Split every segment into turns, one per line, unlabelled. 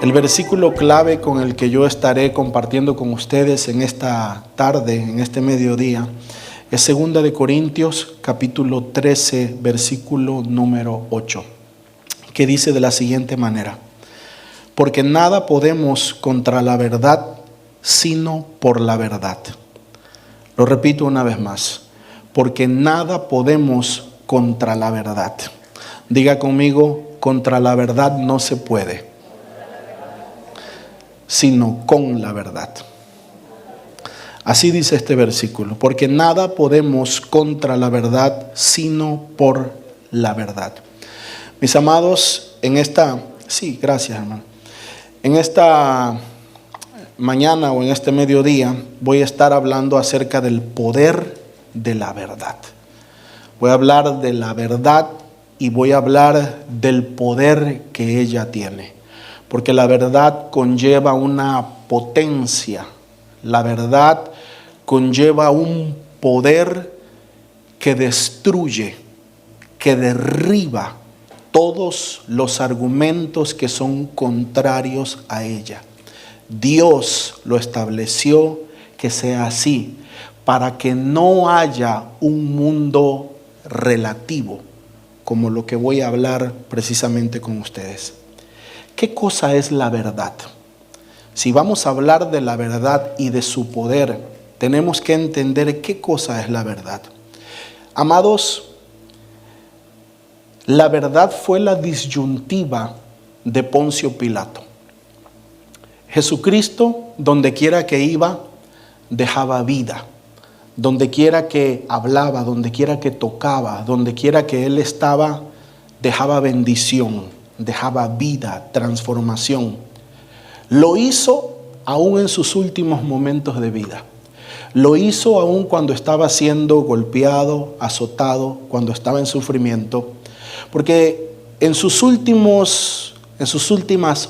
El versículo clave con el que yo estaré compartiendo con ustedes en esta tarde, en este mediodía, es 2 de Corintios, capítulo 13, versículo número 8, que dice de la siguiente manera: porque nada podemos contra la verdad, sino por la verdad. Lo repito una vez más: porque nada podemos contra la verdad. Diga conmigo: contra la verdad no se puede, sino con la verdad. Así dice este versículo: porque nada podemos contra la verdad, sino por la verdad. Mis amados, gracias, hermano. En esta mañana o en este mediodía voy a estar hablando acerca del poder de la verdad. Voy a hablar de la verdad y voy a hablar del poder que ella tiene. Porque la verdad conlleva una potencia. La verdad conlleva un poder que destruye, que derriba todos los argumentos que son contrarios a ella. Dios lo estableció que sea así, para que no haya un mundo relativo, como lo que voy a hablar precisamente con ustedes. ¿Qué cosa es la verdad? Si vamos a hablar de la verdad y de su poder, tenemos que entender qué cosa es la verdad. Amados, la verdad fue la disyuntiva de Poncio Pilato. Jesucristo, donde quiera que iba, dejaba vida. Donde quiera que hablaba, donde quiera que tocaba, donde quiera que él estaba, dejaba bendición, dejaba vida, transformación. Lo hizo aún en sus últimos momentos de vida. Lo hizo aún cuando estaba siendo golpeado, azotado, cuando estaba en sufrimiento. Porque en sus últimas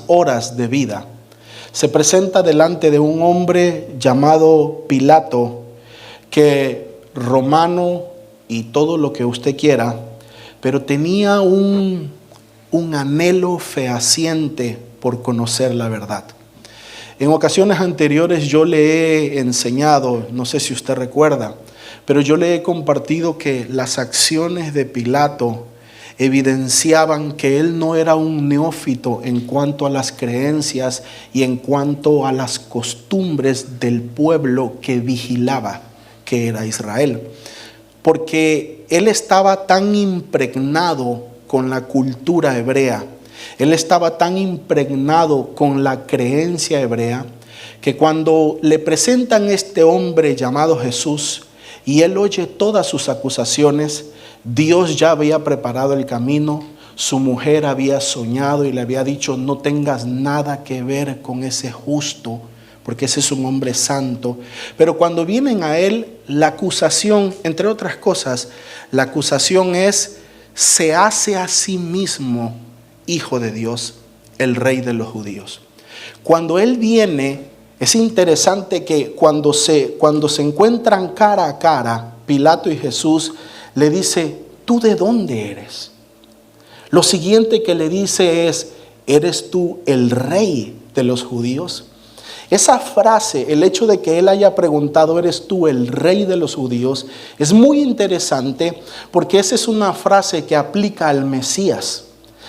horas de vida, se presenta delante de un hombre llamado Pilato, que romano y todo lo que usted quiera, pero tenía un anhelo fehaciente por conocer la verdad. En ocasiones anteriores yo le he enseñado, no sé si usted recuerda, pero yo le he compartido que las acciones de Pilato evidenciaban que él no era un neófito en cuanto a las creencias y en cuanto a las costumbres del pueblo que vigilaba, que era Israel. Porque él estaba tan impregnado con la cultura hebrea, él estaba tan impregnado con la creencia hebrea, que cuando le presentan este hombre llamado Jesús y él oye todas sus acusaciones, Dios ya había preparado el camino. Su mujer había soñado y le había dicho: no tengas nada que ver con ese justo, porque ese es un hombre santo. Pero cuando vienen a él, la acusación, entre otras cosas, la acusación es: se hace a sí mismo hijo de Dios, el rey de los judíos. Cuando él viene, es interesante que cuando se encuentran cara a cara, Pilato y Jesús, le dice: ¿tú de dónde eres? Lo siguiente que le dice es: ¿eres tú el rey de los judíos? Esa frase, el hecho de que él haya preguntado: ¿eres tú el rey de los judíos?, es muy interesante, porque esa es una frase que aplica al Mesías.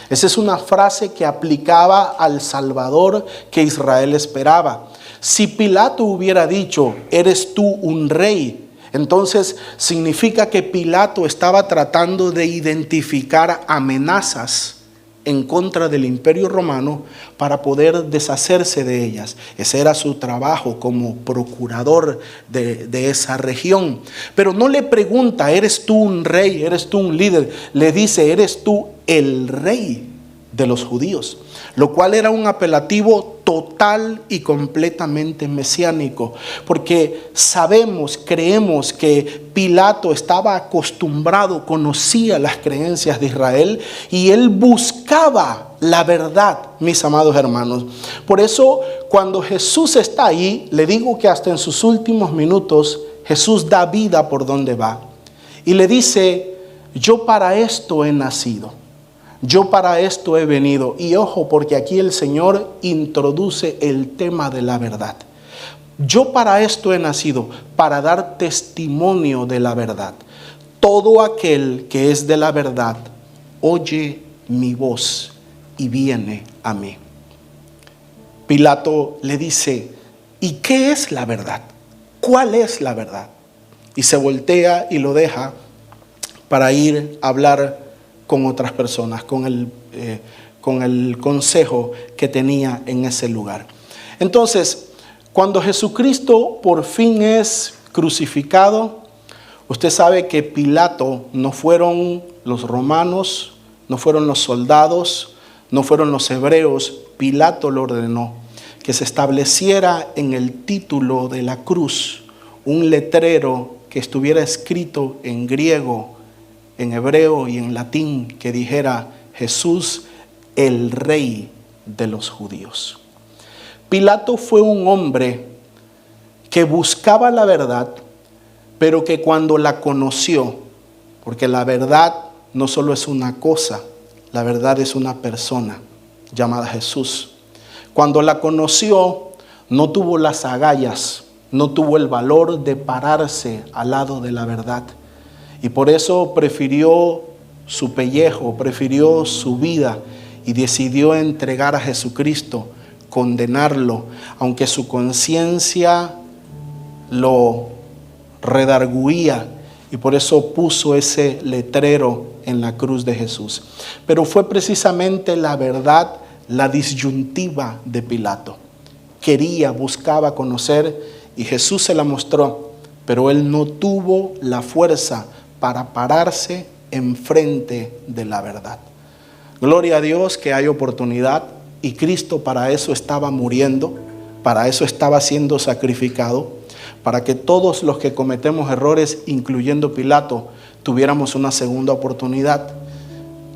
Esa es una frase que aplicaba al Salvador que Israel esperaba. Si Pilato hubiera dicho: ¿eres tú un rey?, entonces significa que Pilato estaba tratando de identificar amenazas en contra del Imperio Romano para poder deshacerse de ellas. Ese era su trabajo como procurador de esa región. Pero no le pregunta: ¿eres tú un rey? ¿Eres tú un líder? Le dice: ¿eres tú el rey de los judíos? Lo cual era un apelativo total y completamente mesiánico, porque creemos que Pilato estaba acostumbrado, conocía las creencias de Israel y él buscaba la verdad, mis amados hermanos. Por eso, cuando Jesús está ahí, le digo que hasta en sus últimos minutos Jesús da vida por donde va y le dice: yo para esto he nacido. Yo para esto he venido. Y ojo, porque aquí el Señor introduce el tema de la verdad. Yo para esto he nacido, para dar testimonio de la verdad. Todo aquel que es de la verdad, oye mi voz y viene a mí. Pilato le dice, ¿y qué es la verdad? ¿Cuál es la verdad? Y se voltea y lo deja para ir a hablar con otras personas, con el consejo que tenía en ese lugar. Entonces, cuando Jesucristo por fin es crucificado, usted sabe que Pilato no fueron los romanos, no fueron los soldados, no fueron los hebreos. Pilato lo ordenó que se estableciera en el título de la cruz un letrero que estuviera escrito en griego, en hebreo y en latín, que dijera Jesús, el Rey de los judíos. Pilato fue un hombre que buscaba la verdad, pero que cuando la conoció, porque la verdad no solo es una cosa, la verdad es una persona llamada Jesús. Cuando la conoció, no tuvo las agallas, no tuvo el valor de pararse al lado de la verdad. Y por eso prefirió su pellejo, prefirió su vida y decidió entregar a Jesucristo, condenarlo, aunque su conciencia lo redarguía, y por eso puso ese letrero en la cruz de Jesús. Pero fue precisamente la verdad la disyuntiva de Pilato. Quería, buscaba conocer y Jesús se la mostró, pero él no tuvo la fuerza para pararse enfrente de la verdad. Gloria a Dios que hay oportunidad y Cristo para eso estaba muriendo, para eso estaba siendo sacrificado, para que todos los que cometemos errores, incluyendo Pilato, tuviéramos una segunda oportunidad.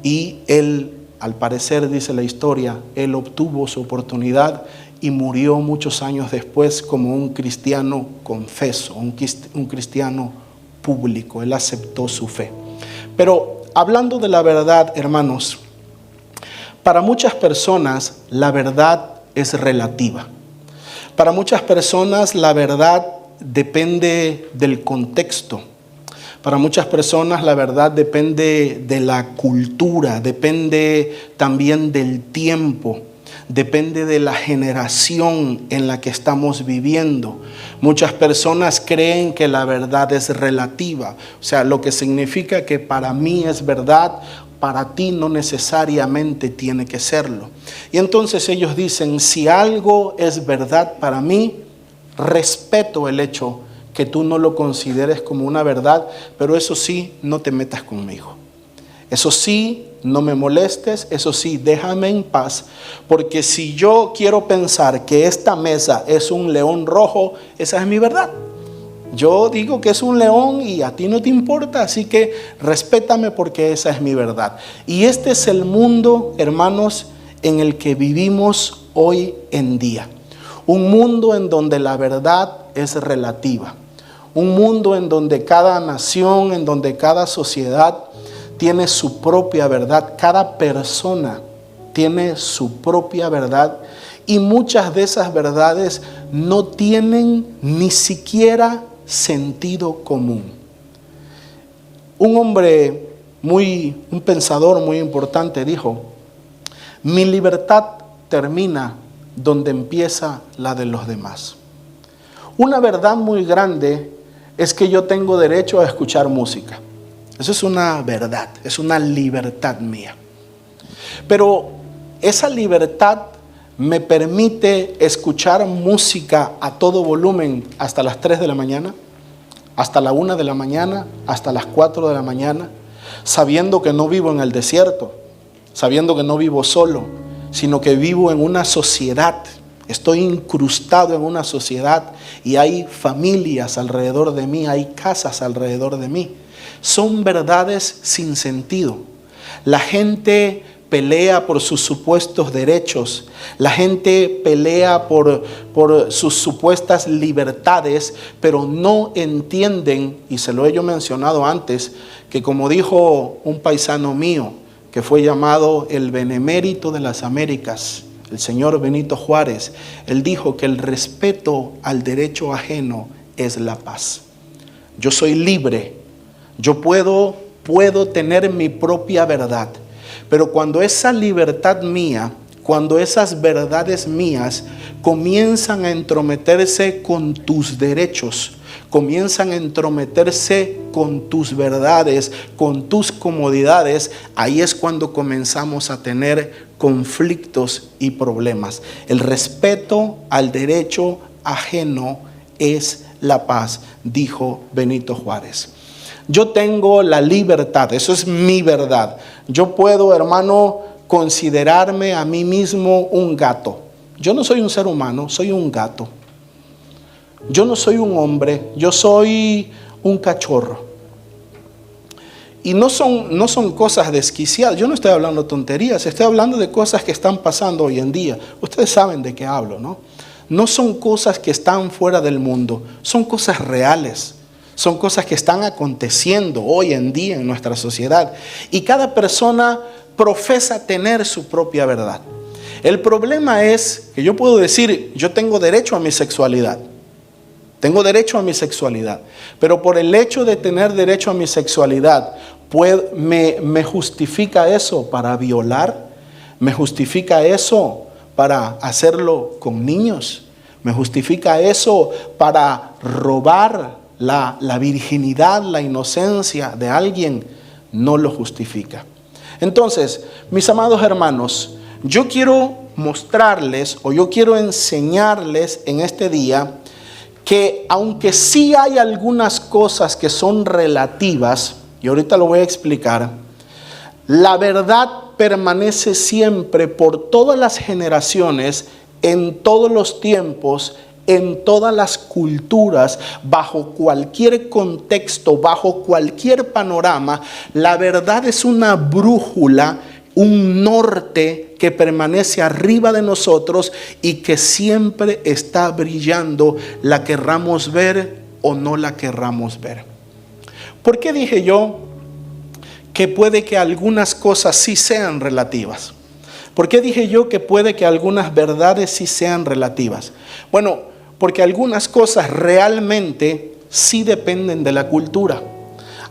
Y él, al parecer, dice la historia, él obtuvo su oportunidad y murió muchos años después como un cristiano confeso, un cristiano público. Él aceptó su fe. Pero hablando de la verdad, hermanos, para muchas personas la verdad es relativa. Para muchas personas la verdad depende del contexto. Para muchas personas la verdad depende de la cultura, depende también del tiempo, depende de la generación en la que estamos viviendo. Muchas personas creen que la verdad es relativa, o sea, lo que significa que para mí es verdad, para ti no necesariamente tiene que serlo. Y entonces ellos dicen, si algo es verdad para mí, respeto el hecho que tú no lo consideres como una verdad, pero eso sí, no te metas conmigo. Eso sí, no me molestes, eso sí, déjame en paz, porque si yo quiero pensar que esta mesa es un león rojo, esa es mi verdad. Yo digo que es un león y a ti no te importa, así que respétame porque esa es mi verdad. Y este es el mundo, hermanos, en el que vivimos hoy en día. Un mundo en donde la verdad es relativa. Un mundo en donde cada nación, en donde cada sociedad tiene su propia verdad. Cada persona tiene su propia verdad. Y muchas de esas verdades no tienen ni siquiera sentido común. Un hombre un pensador muy importante dijo, mi libertad termina donde empieza la de los demás. Una verdad muy grande es que yo tengo derecho a escuchar música. Eso es una verdad, es una libertad mía. Pero esa libertad me permite escuchar música a todo volumen hasta las 3 de la mañana, hasta la 1 de la mañana, hasta las 4 de la mañana, sabiendo que no vivo en el desierto, sabiendo que no vivo solo, sino que vivo en una sociedad. Estoy incrustado en una sociedad y hay familias alrededor de mí, hay casas alrededor de mí. Son verdades sin sentido. La gente pelea por sus supuestos derechos. La gente pelea por sus supuestas libertades, pero no entienden, y se lo he yo mencionado antes, que como dijo un paisano mío, que fue llamado el benemérito de las Américas, el señor Benito Juárez, él dijo que el respeto al derecho ajeno es la paz. Yo soy libre, yo puedo tener mi propia verdad, pero cuando esa libertad mía, cuando esas verdades mías comienzan a entrometerse con tus derechos, comienzan a entrometerse con tus verdades, con tus comodidades, ahí es cuando comenzamos a tener conflictos y problemas. El respeto al derecho ajeno es la paz, dijo Benito Juárez. Yo tengo la libertad, eso es mi verdad. Yo puedo, hermano, considerarme a mí mismo un gato. Yo no soy un ser humano, soy un gato. Yo no soy un hombre, yo soy un cachorro. Y no son cosas desquiciadas. Yo no estoy hablando tonterías, estoy hablando de cosas que están pasando hoy en día. Ustedes saben de qué hablo, ¿no? No son cosas que están fuera del mundo, son cosas reales. Son cosas que están aconteciendo hoy en día en nuestra sociedad. Y cada persona profesa tener su propia verdad. El problema es que yo puedo decir, yo tengo derecho a mi sexualidad. Tengo derecho a mi sexualidad. Pero por el hecho de tener derecho a mi sexualidad, ¿me justifica eso para violar? ¿Me justifica eso para hacerlo con niños? ¿Me justifica eso para robar la virginidad, la inocencia de alguien? No lo justifica. Entonces, mis amados hermanos, yo quiero mostrarles o yo quiero enseñarles en este día que aunque sí hay algunas cosas que son relativas, y ahorita lo voy a explicar, la verdad permanece siempre por todas las generaciones, en todos los tiempos, en todas las culturas, bajo cualquier contexto, bajo cualquier panorama. La verdad es una brújula, un norte que permanece arriba de nosotros y que siempre está brillando, la querramos ver o no la querramos ver. ¿Por qué dije yo que puede que algunas cosas sí sean relativas? ¿Por qué dije yo que puede que algunas verdades sí sean relativas? Bueno, porque algunas cosas realmente sí dependen de la cultura.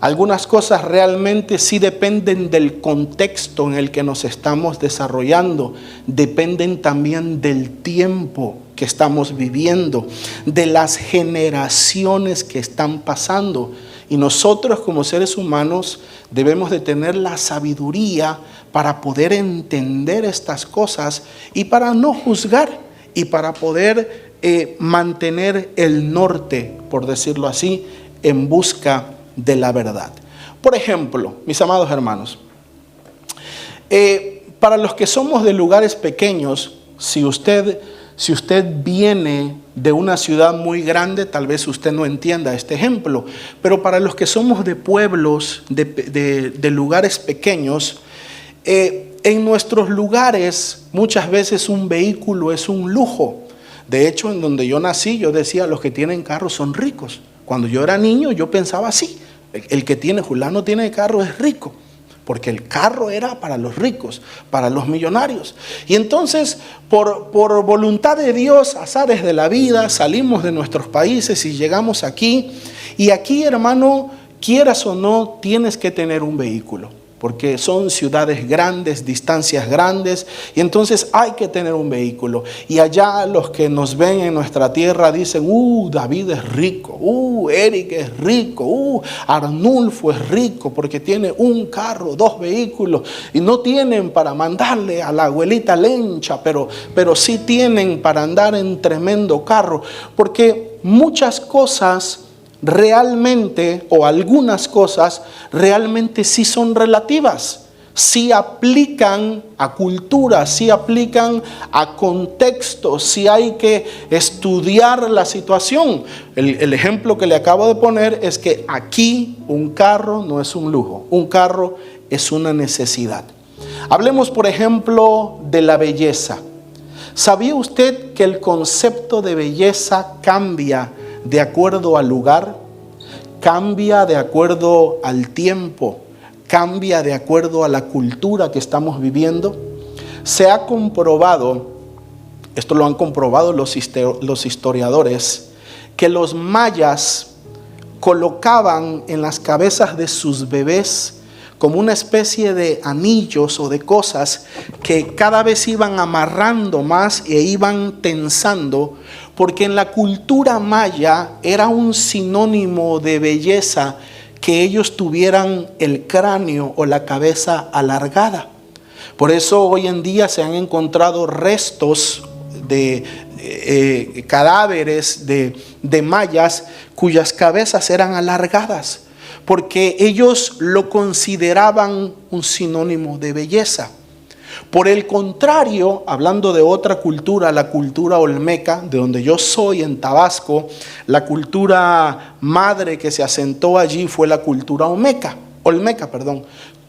Algunas cosas realmente sí dependen del contexto en el que nos estamos desarrollando. Dependen también del tiempo que estamos viviendo, de las generaciones que están pasando. Y nosotros como seres humanos debemos de tener la sabiduría para poder entender estas cosas y para no juzgar y para poder mantener el norte, por decirlo así, en busca de la verdad. Por ejemplo, mis amados hermanos, para los que somos de lugares pequeños, si usted viene de una ciudad muy grande, tal vez usted no entienda este ejemplo, pero para los que somos de pueblos, de lugares pequeños, en nuestros lugares muchas veces un vehículo es un lujo. De hecho, en donde yo nací, yo decía, los que tienen carros son ricos. Cuando yo era niño, yo pensaba así. El que tiene, fulano tiene carro es rico. Porque el carro era para los ricos, para los millonarios. Y entonces, por voluntad de Dios, azares de la vida, salimos de nuestros países y llegamos aquí. Y aquí, hermano, quieras o no, tienes que tener un vehículo. Porque son ciudades grandes, distancias grandes, y entonces hay que tener un vehículo. Y allá los que nos ven en nuestra tierra dicen, David es rico, Eric es rico, Arnulfo es rico porque tiene un carro, 2 vehículos, y no tienen para mandarle a la abuelita Lencha, pero sí tienen para andar en tremendo carro, porque muchas cosas realmente, o algunas cosas realmente sí son relativas, sí aplican a cultura, sí aplican a contextos, sí hay que estudiar la situación. El ejemplo que le acabo de poner es que aquí un carro no es un lujo, un carro es una necesidad. Hablemos, por ejemplo, de la belleza. ¿Sabía usted que el concepto de belleza cambia de acuerdo al lugar, cambia de acuerdo al tiempo, cambia de acuerdo a la cultura que estamos viviendo. Se ha comprobado, esto lo han comprobado los historiadores, que los mayas colocaban en las cabezas de sus bebés como una especie de anillos o de cosas que cada vez iban amarrando más e iban tensando, porque en la cultura maya era un sinónimo de belleza que ellos tuvieran el cráneo o la cabeza alargada. Por eso hoy en día se han encontrado restos de cadáveres de mayas cuyas cabezas eran alargadas, porque ellos lo consideraban un sinónimo de belleza. Por el contrario, hablando de otra cultura, la cultura olmeca, de donde yo soy en Tabasco, la cultura madre que se asentó allí fue la cultura olmeca.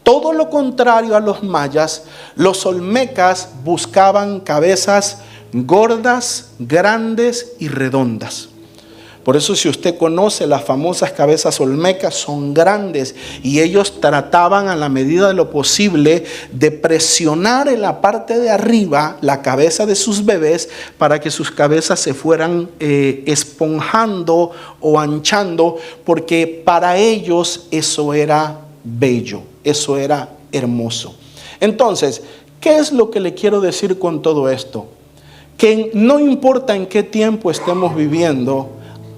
Todo lo contrario a los mayas, los olmecas buscaban cabezas gordas, grandes y redondas. Por eso, si usted conoce las famosas cabezas olmecas, son grandes, y ellos trataban a la medida de lo posible de presionar en la parte de arriba la cabeza de sus bebés para que sus cabezas se fueran esponjando o anchando, porque para ellos eso era bello, eso era hermoso. Entonces, ¿qué es lo que le quiero decir con todo esto? Que no importa en qué tiempo estemos viviendo,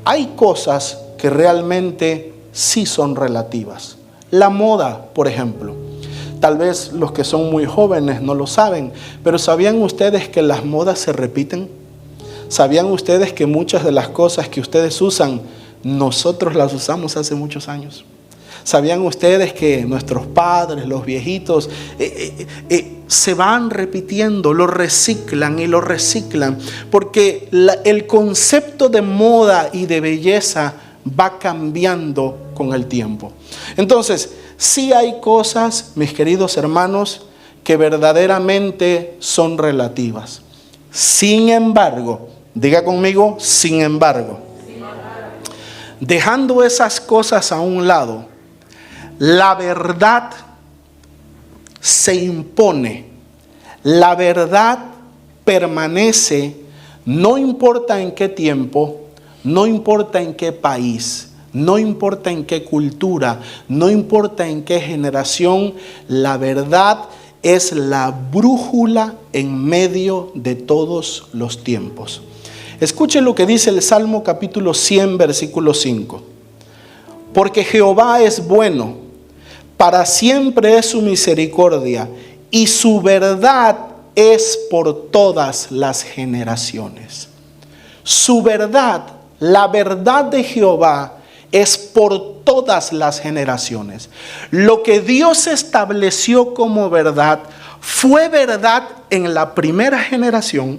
hay cosas que realmente sí son relativas. La moda, por ejemplo. Tal vez los que son muy jóvenes no lo saben, pero ¿sabían ustedes que las modas se repiten? ¿Sabían ustedes que muchas de las cosas que ustedes usan, nosotros las usamos hace muchos años? ¿Sabían ustedes que nuestros padres, los viejitos, se van repitiendo, lo reciclan y lo reciclan? Porque el concepto de moda y de belleza va cambiando con el tiempo. Entonces, sí hay cosas, mis queridos hermanos, que verdaderamente son relativas. Sin embargo, diga conmigo, sin embargo, dejando esas cosas a un lado, la verdad se impone, la verdad permanece, no importa en qué tiempo, no importa en qué país, no importa en qué cultura, no importa en qué generación, la verdad es la brújula en medio de todos los tiempos. Escuchen lo que dice el Salmo capítulo 100, versículo 5. Porque Jehová es bueno, para siempre es su misericordia, y su verdad es por todas las generaciones. Su verdad, la verdad de Jehová, es por todas las generaciones. Lo que Dios estableció como verdad fue verdad en la primera generación.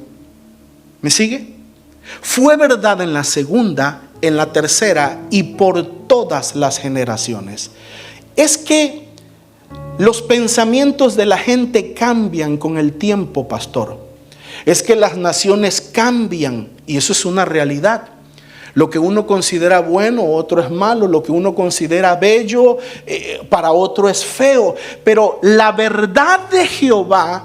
¿Me sigue? Fue verdad en la segunda, en la tercera y por todas las generaciones. Es que los pensamientos de la gente cambian con el tiempo, pastor. Es que las naciones cambian y eso es una realidad. Lo que uno considera bueno, otro es malo. Lo que uno considera bello, para otro es feo. Pero la verdad de Jehová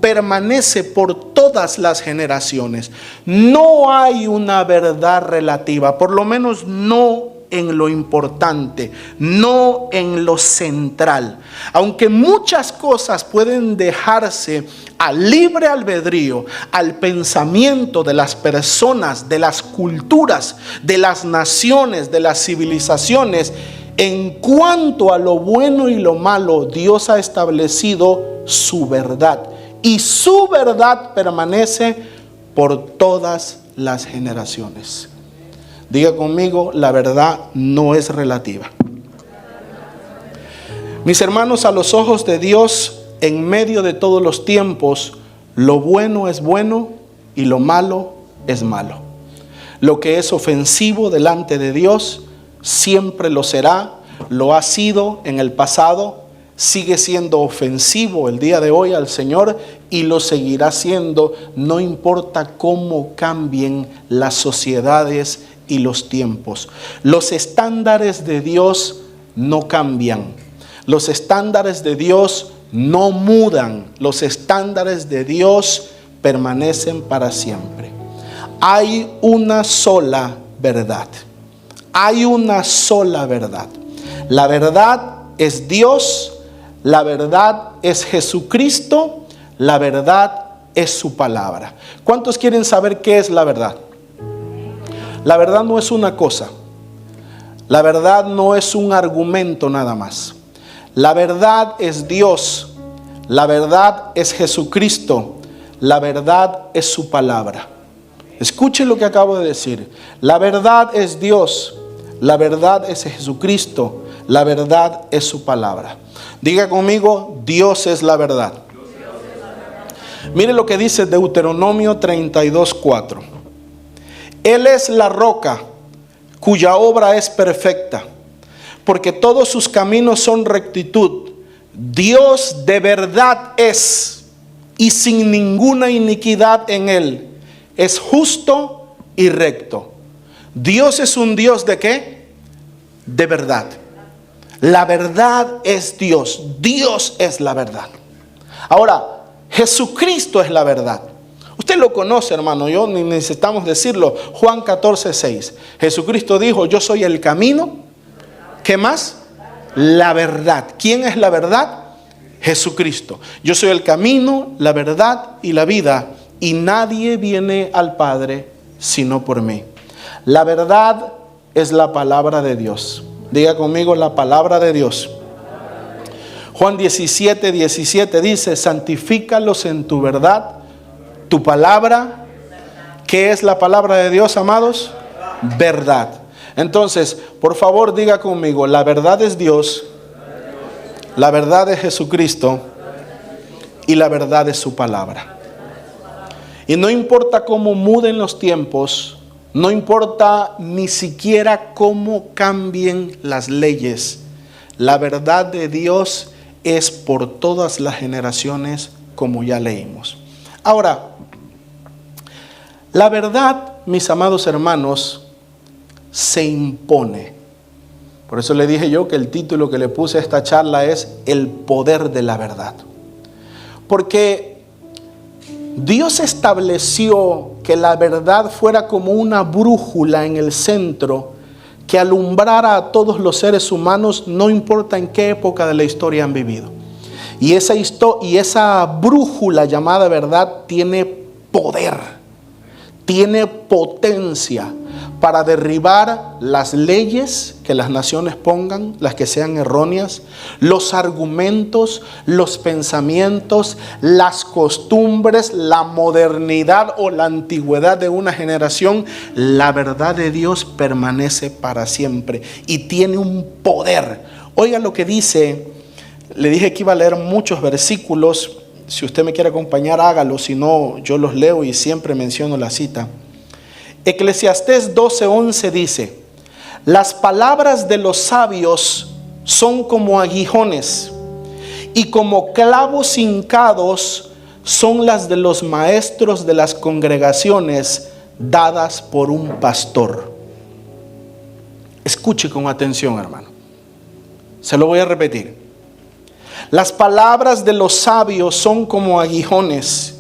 permanece por todas las generaciones. No hay una verdad relativa, por lo menos no en lo importante, no en lo central. Aunque muchas cosas pueden dejarse al libre albedrío, al pensamiento de las personas, de las culturas, de las naciones, de las civilizaciones, en cuanto a lo bueno y lo malo, Dios ha establecido su verdad. Y su verdad permanece por todas las generaciones. Diga conmigo, la verdad no es relativa. Mis hermanos, a los ojos de Dios, en medio de todos los tiempos, lo bueno es bueno y lo malo es malo. Lo que es ofensivo delante de Dios siempre lo será, lo ha sido en el pasado, sigue siendo ofensivo el día de hoy al Señor y lo seguirá siendo, no importa cómo cambien las sociedades y los tiempos. Los estándares de Dios no cambian. Los estándares de Dios no mudan. Los estándares de Dios permanecen para siempre. Hay una sola verdad. Hay una sola verdad. La verdad es Dios. La verdad es Jesucristo. La verdad es su palabra. ¿Cuántos quieren saber qué es la verdad? La verdad no es una cosa. La verdad no es un argumento nada más. La verdad es Dios. La verdad es Jesucristo. La verdad es su palabra. Escuchen lo que acabo de decir. La verdad es Dios. La verdad es Jesucristo. La verdad es su palabra. Diga conmigo, Dios es la verdad. Mire lo que dice Deuteronomio 32:4. Él es la roca cuya obra es perfecta, porque todos sus caminos son rectitud. Dios de verdad es, y sin ninguna iniquidad en él. Es justo y recto. Dios es un Dios ¿de qué? De verdad. La verdad es Dios. Dios es la verdad. Ahora, Jesucristo es la verdad. Usted lo conoce, hermano, yo ni necesitamos decirlo. Juan 14:6. Jesucristo dijo, yo soy el camino. ¿Qué más? La verdad. ¿Quién es la verdad? Jesucristo. Yo soy el camino, la verdad y la vida, y nadie viene al Padre sino por mí. La verdad es la palabra de Dios. Diga conmigo, la palabra de Dios. Juan 17:17 dice, santifícalos en tu verdad. Tu palabra, ¿qué es la palabra de Dios, amados? Verdad. Entonces, por favor, diga conmigo, la verdad es Dios, la verdad es Jesucristo y la verdad es su palabra. Y no importa cómo muden los tiempos, no importa ni siquiera cómo cambien las leyes, la verdad de Dios es por todas las generaciones, como ya leímos. Ahora, la verdad, mis amados hermanos, se impone. Por eso le dije yo que el título que le puse a esta charla es El poder de la verdad. Porque Dios estableció que la verdad fuera como una brújula en el centro que alumbrara a todos los seres humanos, no importa en qué época de la historia han vivido. Y esa brújula llamada verdad tiene poder. Tiene potencia para derribar las leyes que las naciones pongan, las que sean erróneas, los argumentos, los pensamientos, las costumbres, la modernidad o la antigüedad de una generación. La verdad de Dios permanece para siempre y tiene un poder. Oiga lo que dice, le dije que iba a leer muchos versículos. Si usted me quiere acompañar, hágalo. Si no, yo los leo y siempre menciono la cita. Eclesiastés 12:11 dice, las palabras de los sabios son como aguijones, y como clavos hincados son las de los maestros de las congregaciones dadas por un pastor. Escuche con atención, hermano. Se lo voy a repetir. Las palabras de los sabios son como aguijones,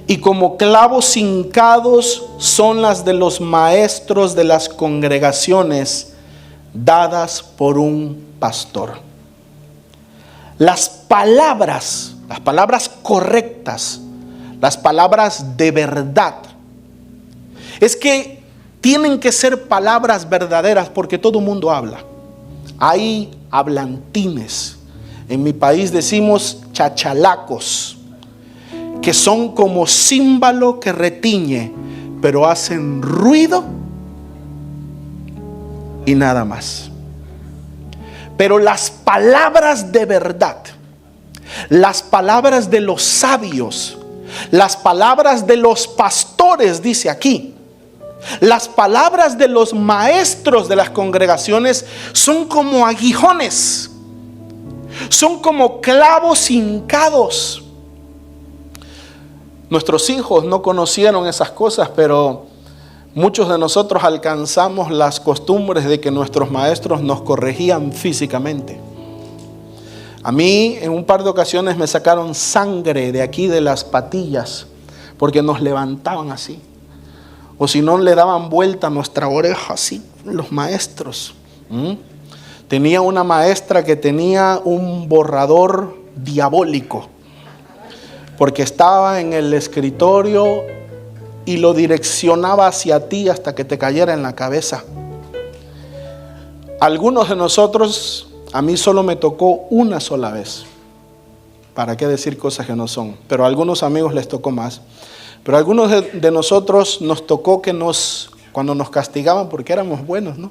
y como clavos hincados son las de los maestros de las congregaciones dadas por un pastor. Las palabras correctas, las palabras de verdad, es que tienen que ser palabras verdaderas, porque todo el mundo habla. Hay hablantines. En mi país decimos chachalacos, que son como címbalo que retiñe, pero hacen ruido y nada más. Pero las palabras de verdad, las palabras de los sabios, las palabras de los pastores, dice aquí, las palabras de los maestros de las congregaciones son como aguijones. Son como clavos hincados. Nuestros hijos no conocieron esas cosas, pero muchos de nosotros alcanzamos las costumbres de que nuestros maestros nos corregían físicamente. A mí en un par de ocasiones me sacaron sangre de aquí de las patillas porque nos levantaban así. O si no, le daban vuelta a nuestra oreja así, los maestros. Tenía una maestra que tenía un borrador diabólico porque estaba en el escritorio y lo direccionaba hacia ti hasta que te cayera en la cabeza. Algunos de nosotros, a mí solo me tocó una sola vez. ¿Para qué decir cosas que no son? Pero a algunos amigos les tocó más. Pero a algunos de nosotros nos tocó que cuando nos castigaban, porque éramos buenos, ¿no?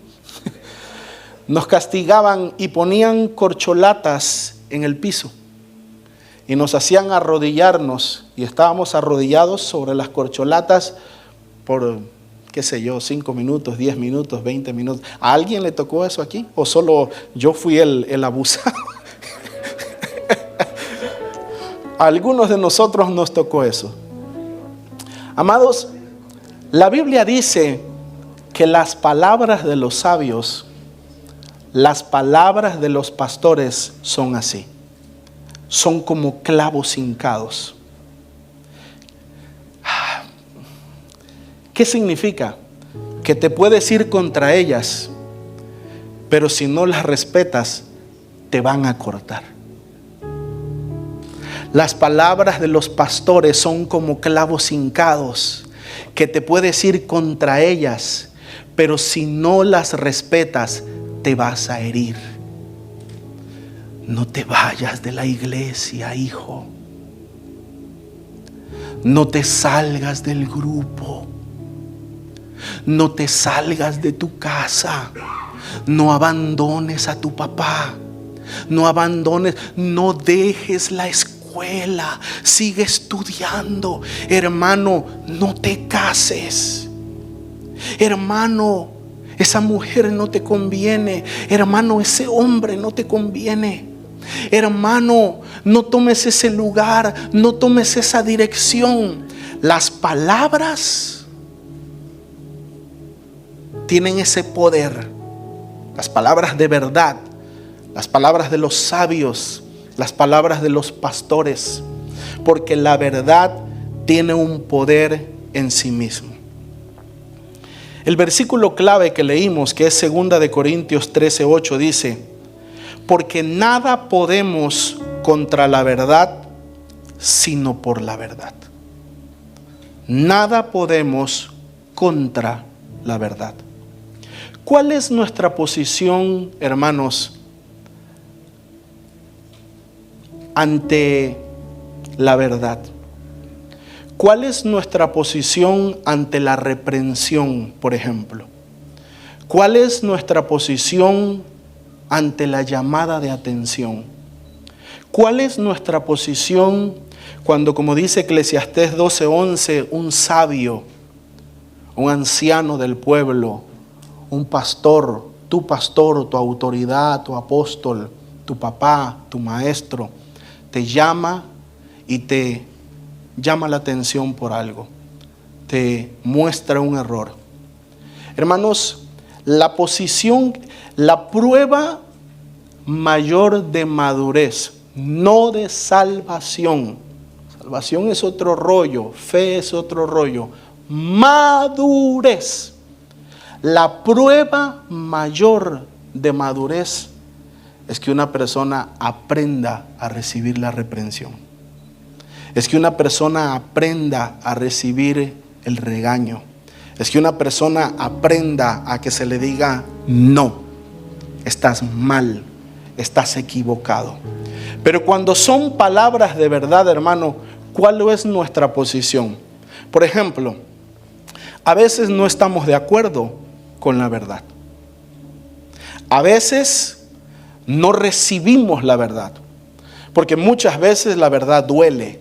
Nos castigaban y ponían corcholatas en el piso. Y nos hacían arrodillarnos. Y estábamos arrodillados sobre las corcholatas por, qué sé yo, 5 minutos, 10 minutos, 20 minutos. ¿A alguien le tocó eso aquí? ¿O solo yo fui el abusado? A algunos de nosotros nos tocó eso. Amados, la Biblia dice que las palabras de los sabios, las palabras de los pastores son así. Son como clavos hincados. ¿Qué significa? Que te puedes ir contra ellas, pero si no las respetas, te van a cortar. Las palabras de los pastores son como clavos hincados, que te puedes ir contra ellas, pero si no las respetas, te vas a herir. No te vayas de la iglesia, hijo. No te salgas del grupo. No te salgas de tu casa. No abandones a tu papá. No dejes la escuela. Sigue estudiando. Hermano, no te cases. Hermano, esa mujer no te conviene. Hermano, ese hombre no te conviene. Hermano, no tomes ese lugar. No tomes esa dirección. Las palabras tienen ese poder. Las palabras de verdad, las palabras de los sabios, las palabras de los pastores, porque la verdad tiene un poder en sí mismo. El versículo clave que leímos, que es 2 Corintios 13:8, dice: porque nada podemos contra la verdad, sino por la verdad. Nada podemos contra la verdad. ¿Cuál es nuestra posición, hermanos, ante la verdad? ¿Cuál es nuestra posición ante la reprensión, por ejemplo? ¿Cuál es nuestra posición ante la llamada de atención? ¿Cuál es nuestra posición cuando, como dice Eclesiastés 12:11, un sabio, un anciano del pueblo, un pastor, tu autoridad, tu apóstol, tu papá, tu maestro, te llama y te llama la atención por algo, te muestra un error? Hermanos, la posición, la prueba mayor de madurez, no de salvación. Salvación es otro rollo, fe es otro rollo. Madurez. La prueba mayor de madurez es que una persona aprenda a recibir la reprensión. Es que una persona aprenda a recibir el regaño. Es que una persona aprenda a que se le diga: no, estás mal, estás equivocado. Pero cuando son palabras de verdad, hermano, ¿cuál es nuestra posición? Por ejemplo, a veces no estamos de acuerdo con la verdad. A veces no recibimos la verdad, porque muchas veces la verdad duele,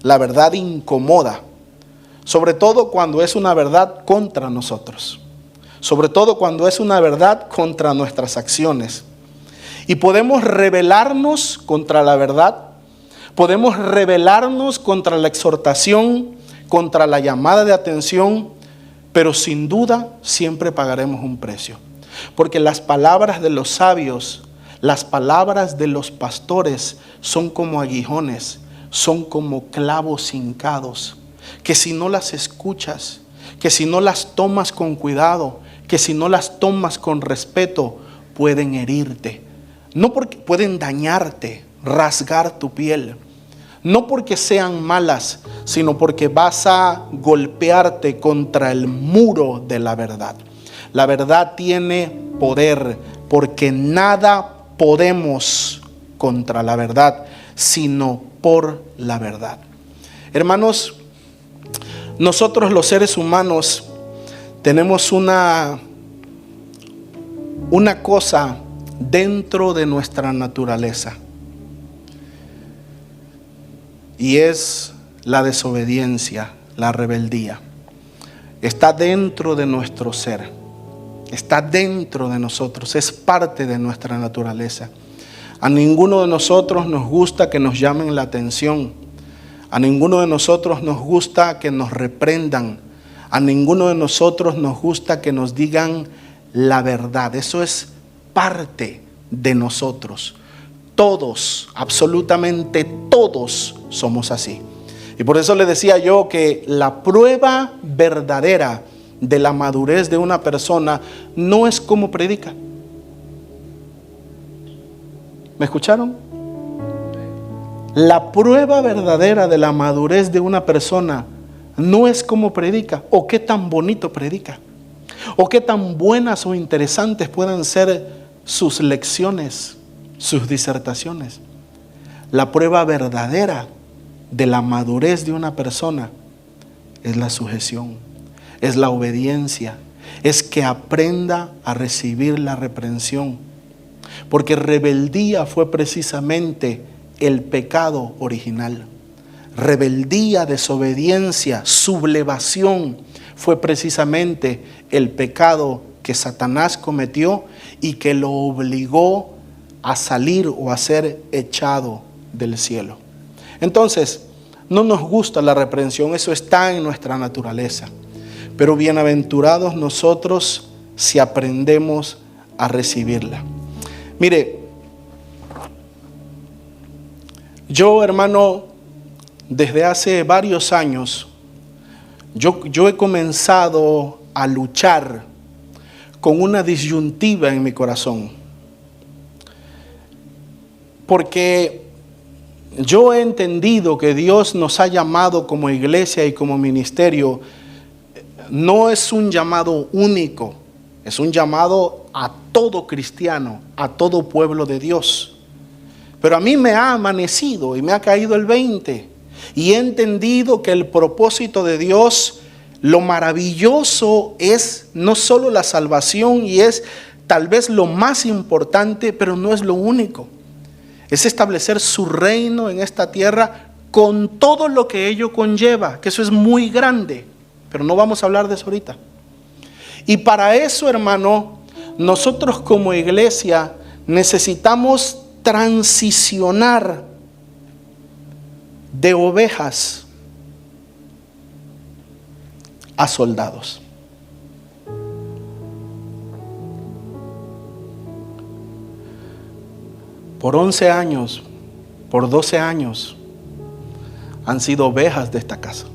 la verdad incomoda, sobre todo cuando es una verdad contra nosotros, sobre todo cuando es una verdad contra nuestras acciones. Y podemos rebelarnos contra la verdad, podemos rebelarnos contra la exhortación, contra la llamada de atención, pero sin duda siempre pagaremos un precio. Porque las palabras de los sabios, Las palabras de los pastores son como aguijones, son como clavos hincados, que si no las escuchas, que si no las tomas con cuidado, que si no las tomas con respeto, pueden herirte. No porque pueden dañarte, rasgar tu piel. No porque sean malas, sino porque vas a golpearte contra el muro de la verdad. La verdad tiene poder, porque nada podemos contra la verdad, sino por la verdad. Hermanos, nosotros los seres humanos tenemos una cosa dentro de nuestra naturaleza, y es la desobediencia, la rebeldía. Está dentro de nuestro ser, está dentro de nosotros, es parte de nuestra naturaleza. A ninguno de nosotros nos gusta que nos llamen la atención. A ninguno de nosotros nos gusta que nos reprendan. A ninguno de nosotros nos gusta que nos digan la verdad. Eso es parte de nosotros. Todos, absolutamente todos somos así. Y por eso le decía yo que la prueba verdadera de la madurez de una persona no es cómo predica. ¿Me escucharon? La prueba verdadera de la madurez de una persona no es cómo predica o qué tan bonito predica o qué tan buenas o interesantes puedan ser sus lecciones, sus disertaciones. La prueba verdadera de la madurez de una persona es la sujeción, es la obediencia, es que aprenda a recibir la reprensión. Porque rebeldía fue precisamente el pecado original. Rebeldía, desobediencia, sublevación fue precisamente el pecado que Satanás cometió y que lo obligó a salir o a ser echado del cielo. Entonces, no nos gusta la reprensión, eso está en nuestra naturaleza. Pero bienaventurados nosotros si aprendemos a recibirla. Mire, yo, hermano, desde hace varios años, yo he comenzado a luchar con una disyuntiva en mi corazón. Porque yo he entendido que Dios nos ha llamado como iglesia y como ministerio. No es un llamado único, es un llamado a todo cristiano, a todo pueblo de Dios. Pero a mí me ha amanecido y me ha caído el 20. Y he entendido que el propósito de Dios, lo maravilloso es no solo la salvación, y es tal vez lo más importante, pero no es lo único. Es establecer su reino en esta tierra con todo lo que ello conlleva, que eso es muy grande, pero no vamos a hablar de eso ahorita. Y para eso, hermano, nosotros como iglesia necesitamos transicionar de ovejas a soldados. Por 11 años, por 12 años, han sido ovejas de esta casa.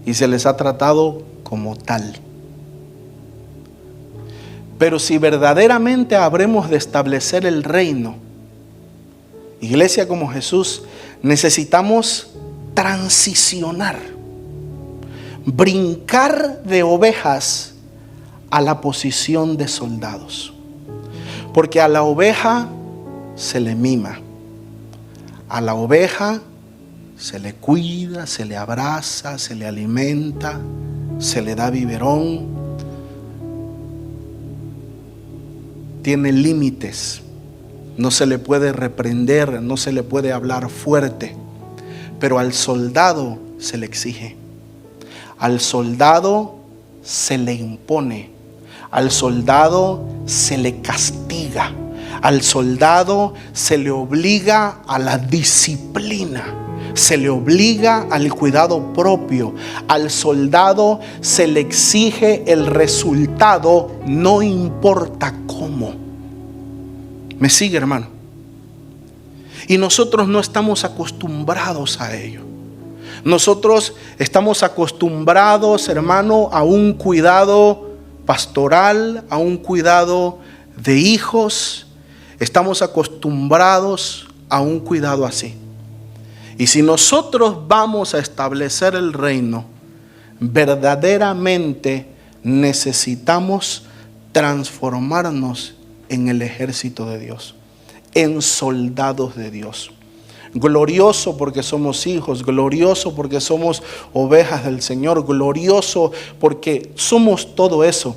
Y se les ha tratado como tal. Pero si verdaderamente habremos de establecer el reino, iglesia como Jesús, necesitamos transicionar, brincar de ovejas a la posición de soldados. Porque a la oveja se le mima, a la oveja se le cuida, se le abraza, se le alimenta, se le da biberón. Tiene límites, no se le puede reprender, no se le puede hablar fuerte, pero al soldado se le exige, al soldado se le impone, al soldado se le castiga, al soldado se le obliga a la disciplina, se le obliga al cuidado propio, al soldado se le exige el resultado, no importa cómo. ¿Me sigue, hermano? Y nosotros no estamos acostumbrados a ello. Nosotros estamos acostumbrados, hermano, a un cuidado pastoral, a un cuidado de hijos. Estamos acostumbrados a un cuidado así. Y si nosotros vamos a establecer el reino, verdaderamente necesitamos transformarnos en el ejército de Dios, en soldados de Dios. Glorioso porque somos hijos, glorioso porque somos ovejas del Señor, glorioso porque somos todo eso,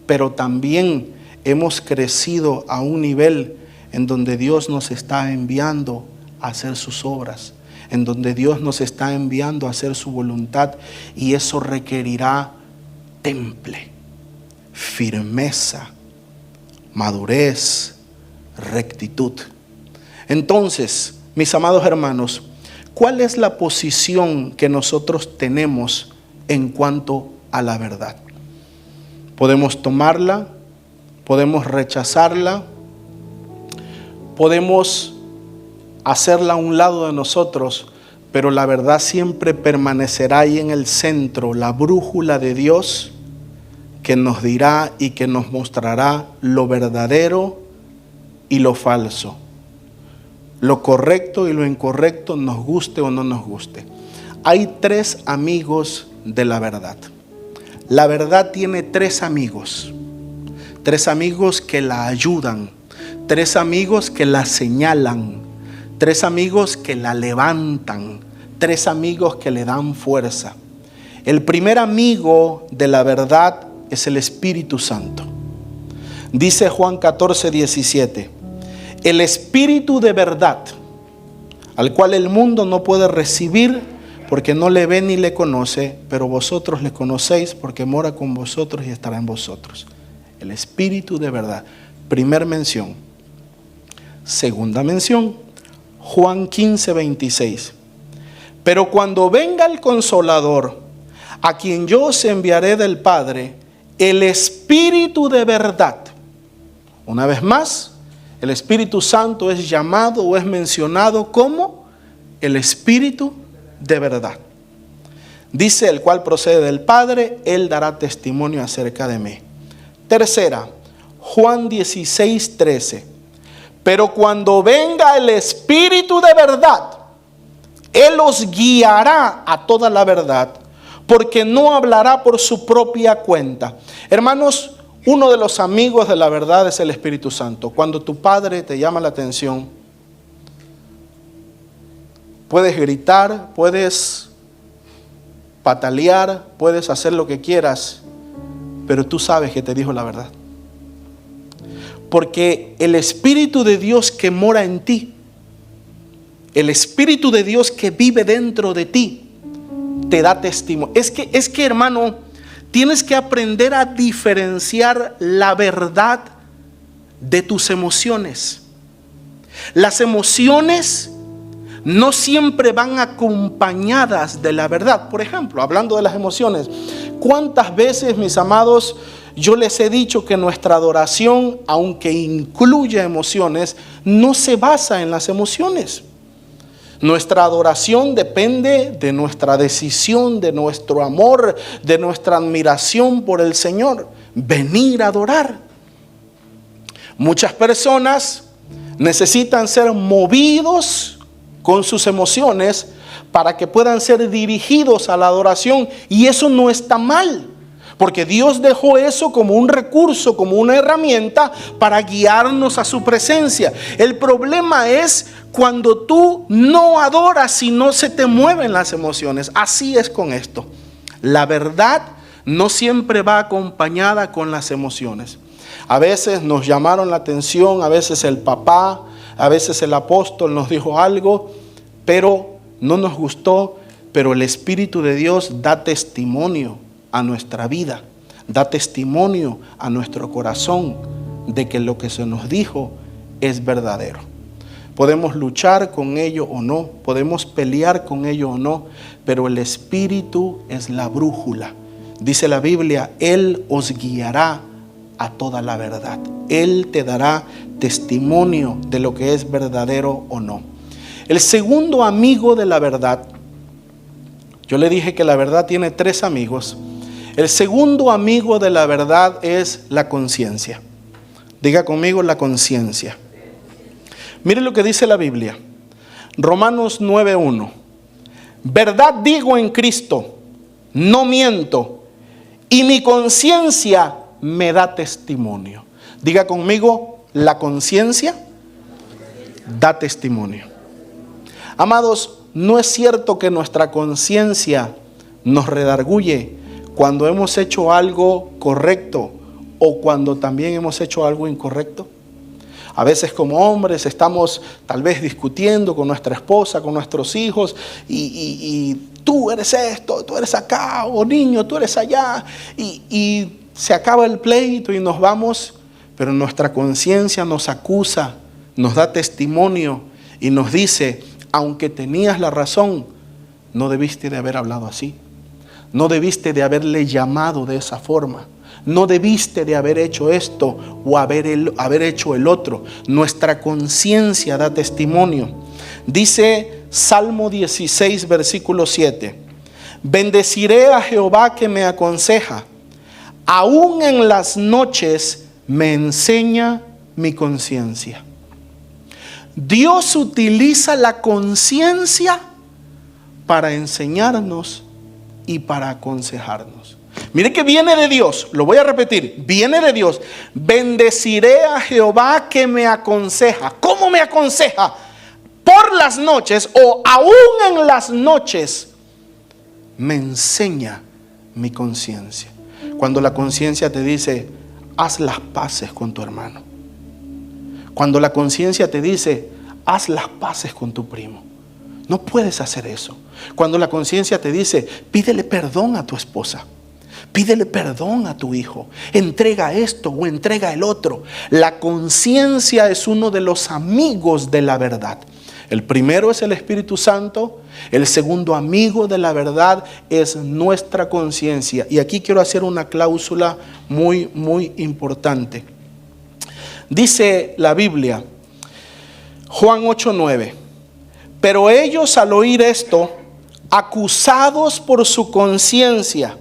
pero también hemos crecido a un nivel en donde Dios nos está enviando a hacer sus obras, en donde Dios nos está enviando a hacer su voluntad, y eso requerirá temple, firmeza, madurez, rectitud. Entonces, mis amados hermanos, ¿cuál es la posición que nosotros tenemos en cuanto a la verdad? Podemos tomarla, podemos rechazarla, podemos hacerla a un lado de nosotros, pero la verdad siempre permanecerá ahí en el centro, la brújula de Dios, que nos dirá y que nos mostrará lo verdadero y lo falso, lo correcto y lo incorrecto, nos guste o no nos guste. Hay tres amigos de la verdad. La verdad tiene tres amigos que la ayudan, tres amigos que la señalan, tres amigos que la levantan, tres amigos que le dan fuerza. El primer amigo de la verdad es el Espíritu Santo. Dice Juan 14:17, el Espíritu de verdad, al cual el mundo no puede recibir porque no le ve ni le conoce, pero vosotros le conocéis porque mora con vosotros y estará en vosotros. El Espíritu de verdad. Primer mención. Segunda mención, Juan 15:26. Pero cuando venga el Consolador, a quien yo os enviaré del Padre, el Espíritu de verdad. Una vez más, el Espíritu Santo es llamado o es mencionado como el Espíritu de verdad. Dice, el cual procede del Padre, Él dará testimonio acerca de mí. Tercera, Juan 16:13. Pero cuando venga el Espíritu de verdad, Él os guiará a toda la verdad, porque no hablará por su propia cuenta. Hermanos, uno de los amigos de la verdad es el Espíritu Santo. Cuando tu padre te llama la atención, puedes gritar, puedes patalear, puedes hacer lo que quieras, pero tú sabes que te dijo la verdad. Porque el Espíritu de Dios que mora en ti, el Espíritu de Dios que vive dentro de ti, te da testimonio. Es que hermano, tienes que aprender a diferenciar la verdad de tus emociones. Las emociones no siempre van acompañadas de la verdad. Por ejemplo, hablando de las emociones, ¿cuántas veces, mis amados, yo les he dicho que nuestra adoración, aunque incluya emociones, no se basa en las emociones? Nuestra adoración depende de nuestra decisión, de nuestro amor, de nuestra admiración por el Señor. Venir a adorar. Muchas personas necesitan ser movidos con sus emociones para que puedan ser dirigidos a la adoración, y eso no está mal, porque Dios dejó eso como un recurso, como una herramienta para guiarnos a su presencia. El problema es cuando tú no adoras y no se te mueven las emociones. Así es con esto. La verdad no siempre va acompañada con las emociones. A veces nos llamaron la atención, a veces el papá, a veces el apóstol nos dijo algo, pero no nos gustó. Pero el Espíritu de Dios da testimonio a nuestra vida, da testimonio a nuestro corazón de que lo que se nos dijo es verdadero. Podemos luchar con ello o no, podemos pelear con ello o no, pero el Espíritu es la brújula. Dice la Biblia, Él os guiará a toda la verdad. Él te dará testimonio de lo que es verdadero o no. El segundo amigo de la verdad, yo le dije que la verdad tiene 3 amigos. El segundo amigo de la verdad es la conciencia. Diga conmigo, la conciencia. Mire lo que dice la Biblia. Romanos 9:1. Verdad digo en Cristo, no miento, y mi conciencia me da testimonio. Diga conmigo, la conciencia da testimonio. Amados, no es cierto que nuestra conciencia nos redarguye cuando hemos hecho algo correcto o cuando también hemos hecho algo incorrecto. A veces como hombres estamos tal vez discutiendo con nuestra esposa, con nuestros hijos, y tú eres esto, tú eres acá, o niño, tú eres allá, y se acaba el pleito y nos vamos, pero nuestra conciencia nos acusa, nos da testimonio y nos dice, aunque tenías la razón, no debiste de haber hablado así, no debiste de haberle llamado de esa forma. No debiste de haber hecho esto o haber hecho el otro. Nuestra conciencia da testimonio. Dice Salmo 16, versículo 7. Bendeciré a Jehová que me aconseja. Aún en las noches me enseña mi conciencia. Dios utiliza la conciencia para enseñarnos y para aconsejarnos. Mire que viene de Dios, lo voy a repetir, viene de Dios. Bendeciré a Jehová que me aconseja. ¿Cómo me aconseja? Por las noches o aún en las noches me enseña mi conciencia. Cuando la conciencia te dice, haz las paces con tu hermano. Cuando la conciencia te dice, haz las paces con tu primo. No puedes hacer eso. Cuando la conciencia te dice, pídele perdón a tu esposa. Pídele perdón a tu hijo. Entrega esto o entrega el otro. La conciencia es uno de los amigos de la verdad. El primero es el Espíritu Santo. El segundo amigo de la verdad es nuestra conciencia. Y aquí quiero hacer una cláusula muy, muy importante. Dice la Biblia, Juan 8:9. Pero ellos al oír esto, acusados por su conciencia,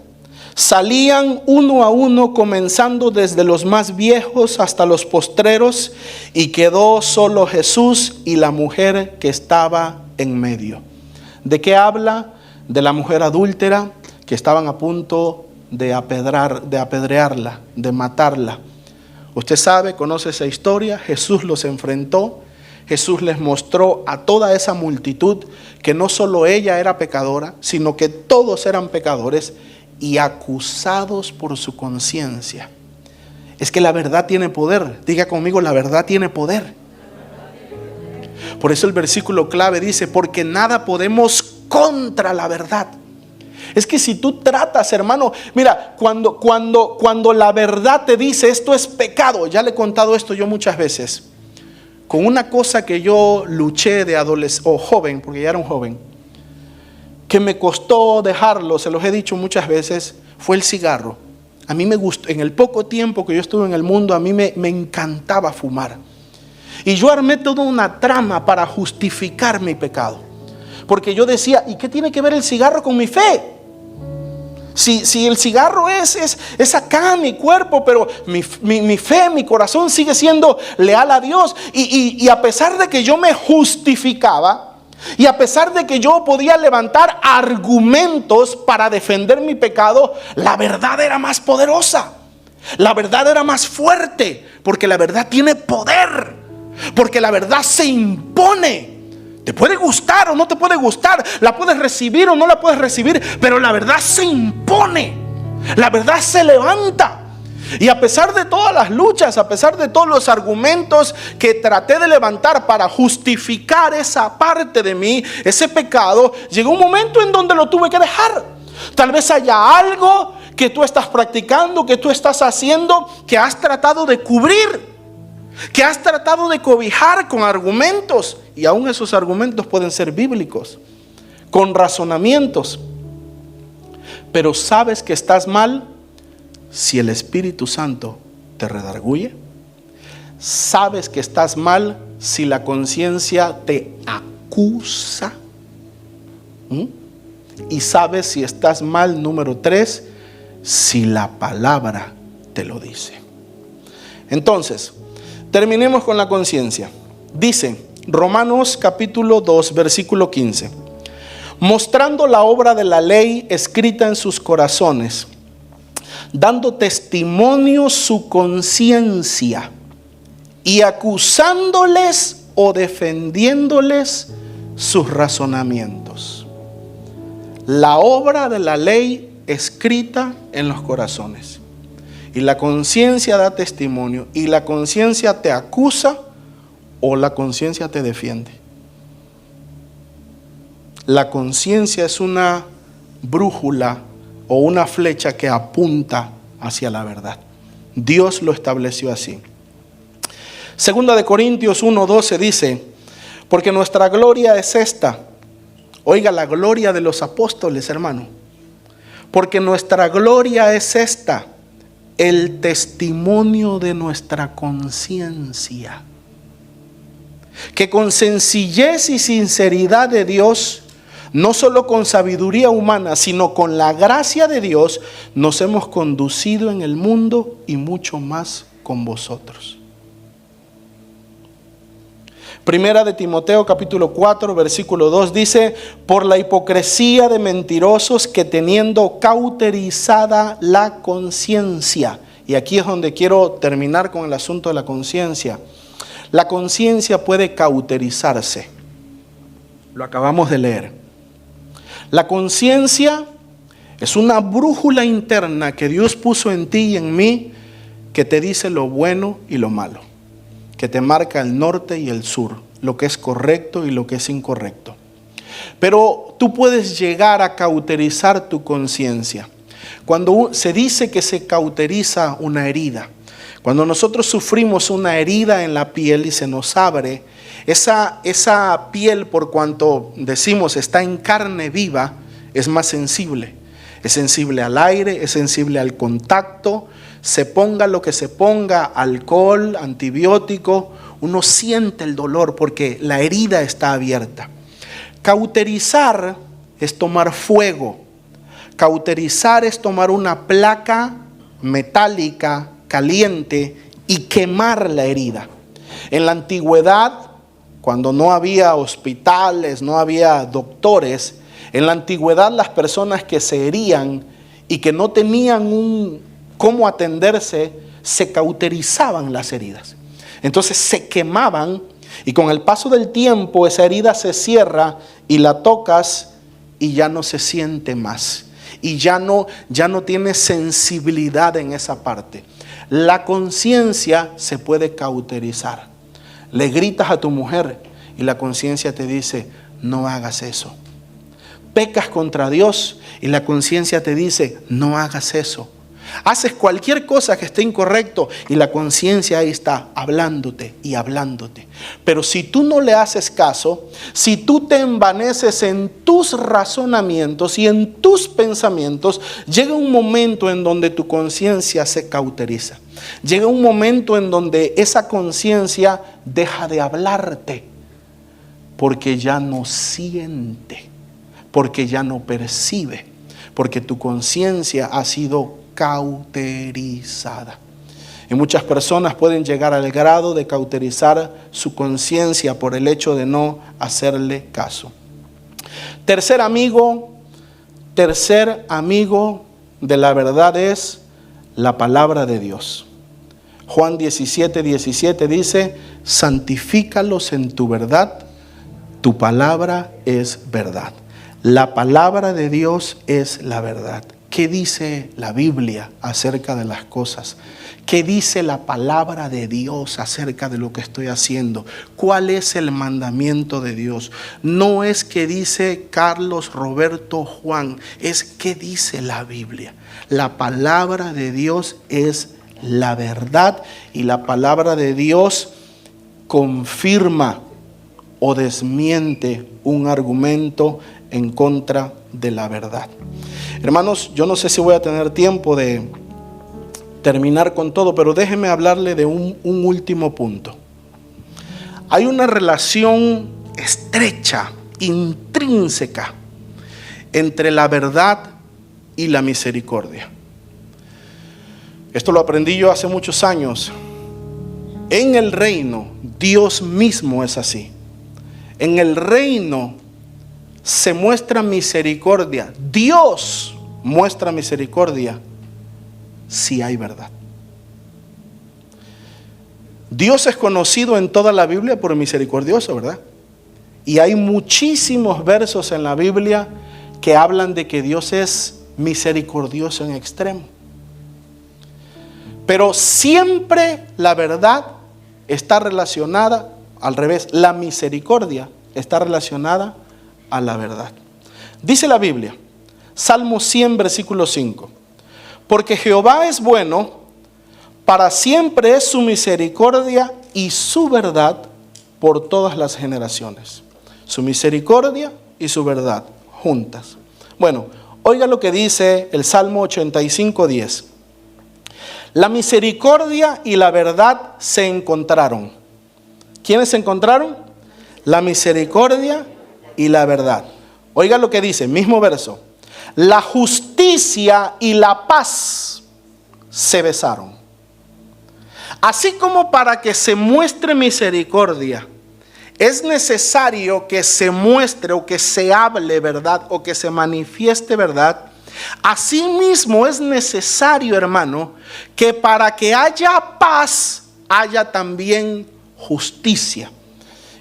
salían uno a uno, comenzando desde los más viejos hasta los postreros, y quedó solo Jesús y la mujer que estaba en medio. ¿De qué habla? De la mujer adúltera que estaban a punto de apedrearla, de matarla. Usted sabe, conoce esa historia. Jesús los enfrentó. Jesús les mostró a toda esa multitud que no solo ella era pecadora, sino que todos eran pecadores y acusados por su conciencia. Es que la verdad tiene poder. Diga conmigo, la verdad tiene poder. Por eso el versículo clave dice, porque nada podemos contra la verdad. Es que si tú tratas, hermano, mira, cuando la verdad te dice esto es pecado, ya le he contado esto yo muchas veces, con una cosa que yo luché de adolescente o joven, porque ya era un joven, que me costó dejarlo, se los he dicho muchas veces, fue el cigarro. A mí me gustó, en el poco tiempo que yo estuve en el mundo, a mí me encantaba fumar. Y yo armé toda una trama para justificar mi pecado. Porque yo decía, ¿y qué tiene que ver el cigarro con mi fe? Si el cigarro es acá mi cuerpo, pero mi fe, mi corazón sigue siendo leal a Dios. Y a pesar de que yo me justificaba, y a pesar de que yo podía levantar argumentos para defender mi pecado, la verdad era más poderosa. La verdad era más fuerte, porque la verdad tiene poder, porque la verdad se impone. Te puede gustar o no te puede gustar, la puedes recibir o no la puedes recibir, pero la verdad se impone, la verdad se levanta. Y a pesar de todas las luchas, a pesar de todos los argumentos que traté de levantar para justificar esa parte de mí, ese pecado, llegó un momento en donde lo tuve que dejar. Tal vez haya algo que tú estás practicando, que tú estás haciendo, que has tratado de cubrir, que has tratado de cobijar con argumentos, y aún esos argumentos pueden ser bíblicos, con razonamientos, pero sabes que estás mal si el Espíritu Santo te redarguye. sabes que estás mal si la conciencia te acusa. Y sabes si estás mal, número 3, si la palabra te lo dice. Entonces, terminemos con la conciencia. Dice Romanos capítulo 2, versículo 15. Mostrando la obra de la ley escrita en sus corazones, dando testimonio su conciencia y acusándoles o defendiéndoles sus razonamientos. La obra de la ley escrita en los corazones. Y la conciencia da testimonio. Y la conciencia te acusa o la conciencia te defiende. La conciencia es una brújula o una flecha que apunta hacia la verdad. Dios lo estableció así. Segunda de Corintios 1:12 dice: porque nuestra gloria es esta. Oiga, la gloria de los apóstoles, hermano. Porque nuestra gloria es esta, el testimonio de nuestra conciencia. Que con sencillez y sinceridad de Dios, no solo con sabiduría humana, sino con la gracia de Dios, nos hemos conducido en el mundo y mucho más con vosotros. Primera de Timoteo capítulo 4 versículo 2 dice: por la hipocresía de mentirosos que teniendo cauterizada la conciencia. Y aquí es donde quiero terminar con el asunto de la conciencia. La conciencia puede cauterizarse. Lo acabamos de leer. La conciencia es una brújula interna que Dios puso en ti y en mí, que te dice lo bueno y lo malo, que te marca el norte y el sur, lo que es correcto y lo que es incorrecto. Pero tú puedes llegar a cauterizar tu conciencia. Cuando se dice que se cauteriza una herida, cuando nosotros sufrimos una herida en la piel y se nos abre, esa piel, por cuanto decimos está en carne viva, es más sensible. Es sensible al aire, es sensible al contacto. Se ponga lo que se ponga, alcohol, antibiótico, uno siente el dolor porque la herida está abierta. Cauterizar es tomar fuego. Cauterizar es tomar una placa metálica caliente y quemar la herida. En la antigüedad, cuando no había hospitales, no había doctores, en la antigüedad las personas que se herían y que no tenían cómo atenderse, se cauterizaban las heridas. Entonces se quemaban y con el paso del tiempo esa herida se cierra y la tocas y ya no se siente más. Y ya no tiene sensibilidad en esa parte. La conciencia se puede cauterizar. Le gritas a tu mujer y la conciencia te dice: no hagas eso. Pecas contra Dios y la conciencia te dice: no hagas eso. Haces cualquier cosa que esté incorrecto y la conciencia ahí está hablándote y hablándote. Pero si tú no le haces caso, si tú te envaneces en tus razonamientos y en tus pensamientos, llega un momento en donde tu conciencia se cauteriza. Llega un momento en donde esa conciencia deja de hablarte porque ya no siente, porque ya no percibe, porque tu conciencia ha sido cauterizada. Y muchas personas pueden llegar al grado de cauterizar su conciencia por el hecho de no hacerle caso. Tercer amigo de la verdad es la palabra de Dios. Juan 17:17 dice: santifícalos en tu verdad, tu palabra es verdad. La palabra de Dios es la verdad. ¿Qué dice la Biblia acerca de las cosas? ¿Qué dice la palabra de Dios acerca de lo que estoy haciendo? ¿Cuál es el mandamiento de Dios? No es que dice Carlos, Roberto, Juan, es que dice la Biblia. La palabra de Dios es la verdad y la palabra de Dios confirma o desmiente un argumento en contra de la verdad. Hermanos, yo no sé si voy a tener tiempo de terminar con todo, pero déjeme hablarle de un último punto. Hay una relación estrecha, intrínseca, entre la verdad y la misericordia. Esto lo aprendí yo hace muchos años. En el reino, Dios mismo es así. En el reino se muestra misericordia. Dios muestra misericordia si hay verdad. Dios es conocido en toda la Biblia por misericordioso, ¿verdad? Y hay muchísimos versos en la Biblia que hablan de que Dios es misericordioso en extremo. Pero siempre la verdad está relacionada, al revés, la misericordia está relacionada a la verdad. Dice la Biblia, Salmo 100, versículo 5, porque Jehová es bueno, para siempre es su misericordia y su verdad por todas las generaciones. Su misericordia y su verdad juntas. Bueno, oiga lo que dice el Salmo 85, 10. La misericordia y la verdad se encontraron. ¿Quiénes se encontraron? La misericordia y la verdad. Oiga lo que dice, mismo verso. La justicia y la paz se besaron. Así como para que se muestre misericordia, es necesario que se muestre o que se hable verdad o que se manifieste verdad. Asimismo es necesario, hermano, que para que haya paz, haya también justicia.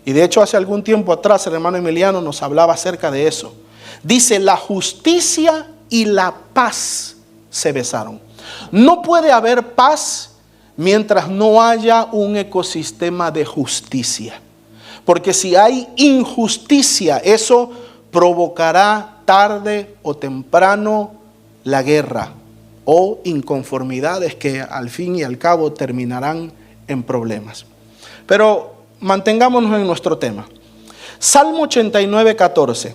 Y de hecho hace algún tiempo atrás el hermano Emiliano nos hablaba acerca de eso. Dice, la justicia y la paz se besaron. No puede haber paz mientras no haya un ecosistema de justicia. Porque si hay injusticia, eso provocará tarde o temprano la guerra o inconformidades que al fin y al cabo terminarán en problemas. Pero mantengámonos en nuestro tema. Salmo 89, 14.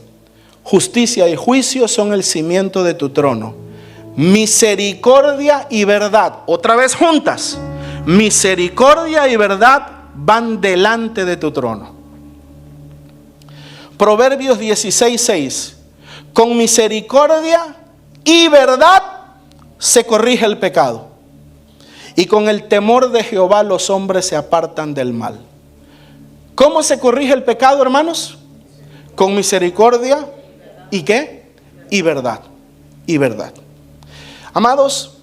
Justicia y juicio son el cimiento de tu trono. Misericordia y verdad, otra vez juntas. Misericordia y verdad van delante de tu trono. Proverbios 16, 6. Con misericordia y verdad se corrige el pecado. Y con el temor de Jehová los hombres se apartan del mal. ¿Cómo se corrige el pecado, hermanos? Con misericordia y ¿qué? Y verdad. Y verdad. Amados,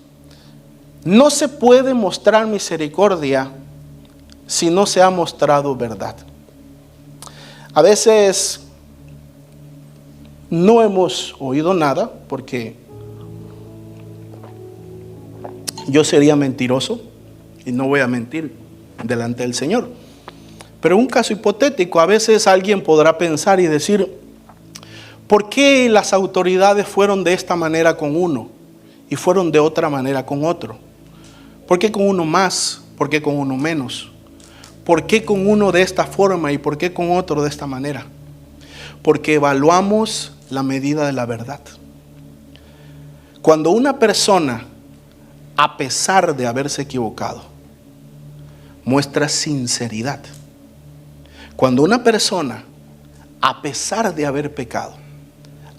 no se puede mostrar misericordia si no se ha mostrado verdad. A veces no hemos oído nada porque yo sería mentiroso y no voy a mentir delante del Señor. Pero en un caso hipotético, a veces alguien podrá pensar y decir, ¿por qué las autoridades fueron de esta manera con uno y fueron de otra manera con otro? ¿Por qué con uno más? ¿Por qué con uno menos? ¿Por qué con uno de esta forma y por qué con otro de esta manera? Porque evaluamos la medida de la verdad. Cuando una persona, a pesar de haberse equivocado, muestra sinceridad. Cuando una persona, a pesar de haber pecado,